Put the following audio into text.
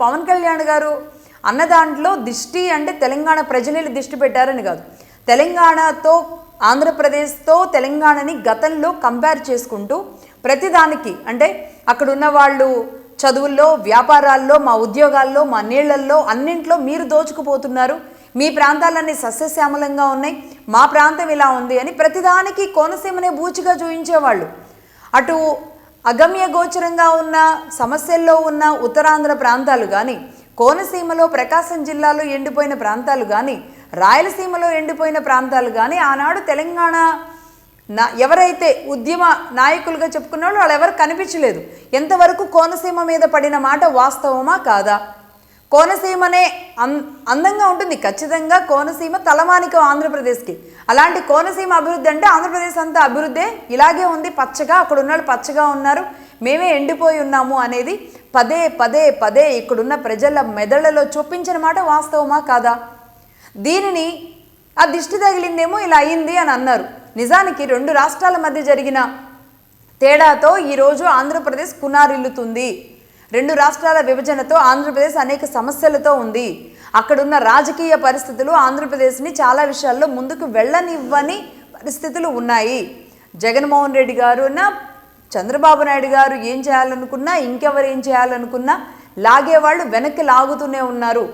పవన్ కళ్యాణ్ గారు అన్న దాంట్లో దిష్టి అంటే తెలంగాణ ప్రజలు దిష్టి పెట్టారని కాదు, తెలంగాణతో ఆంధ్రప్రదేశ్తో తెలంగాణని గతంలో కంపేర్ చేసుకుంటూ ప్రతిదానికి అంటే అక్కడ ఉన్న వాళ్ళు చదువుల్లో, వ్యాపారాల్లో, మా ఉద్యోగాల్లో, మా నీళ్లల్లో అన్నింట్లో మీరు దోచుకుపోతున్నారు, మీ ప్రాంతాలన్నీ సస్యశ్యామలంగా ఉన్నాయి, మా ప్రాంతం ఇలా ఉంది అని ప్రతిదానికి కోనసీమనే బూచిగా చూపించేవాళ్ళు. అటు అగమ్య గోచరంగా ఉన్న సమస్యల్లో ఉన్న ఉత్తరాంధ్ర ప్రాంతాలు కానీ, కోనసీమలో ప్రకాశం జిల్లాలో ఎండిపోయిన ప్రాంతాలు కానీ, రాయలసీమలో ఎండిపోయిన ప్రాంతాలు కానీ ఆనాడు తెలంగాణ ఎవరైతే ఉద్యమ నాయకులుగా చెప్పుకున్న వాళ్ళు ఎవరు కనిపించలేదు. ఎంతవరకు కోనసీమ మీద పడిన మాట వాస్తవమా కాదా? కోనసీమనే అందంగా ఉంటుంది, ఖచ్చితంగా కోనసీమ తలమానికం ఆంధ్రప్రదేశ్కి. అలాంటి కోనసీమ అభివృద్ధి అంటే ఆంధ్రప్రదేశ్ అంతా అభివృద్ధే, ఇలాగే ఉంది పచ్చగా, అక్కడ ఉన్న పచ్చగా ఉన్నారు, మేమే ఎండిపోయి ఉన్నాము అనేది పదే పదే పదే ఇక్కడున్న ప్రజల మెదళ్లలో చూపించిన మాట వాస్తవమా కాదా? దీనిని ఆ దిష్టి తగిలిందేమో ఇలా అయింది అని అన్నారు. నిజానికి రెండు రాష్ట్రాల మధ్య జరిగిన తేడాతో ఈరోజు ఆంధ్రప్రదేశ్ కునారిల్లుతుంది. రెండు రాష్ట్రాల విభజనతో ఆంధ్రప్రదేశ్ అనేక సమస్యలతో ఉంది. అక్కడున్న రాజకీయ పరిస్థితులు ఆంధ్రప్రదేశ్ని చాలా విషయాల్లో ముందుకు వెళ్ళనివ్వని పరిస్థితులు ఉన్నాయి. జగన్మోహన్ రెడ్డి గారున చంద్రబాబు నాయుడు గారు ఏం చేయాలనుకున్నా, ఇంకెవరు ఏం చేయాలనుకున్నా లాగేవాళ్ళు వెనక్కి లాగుతూనే ఉన్నారు.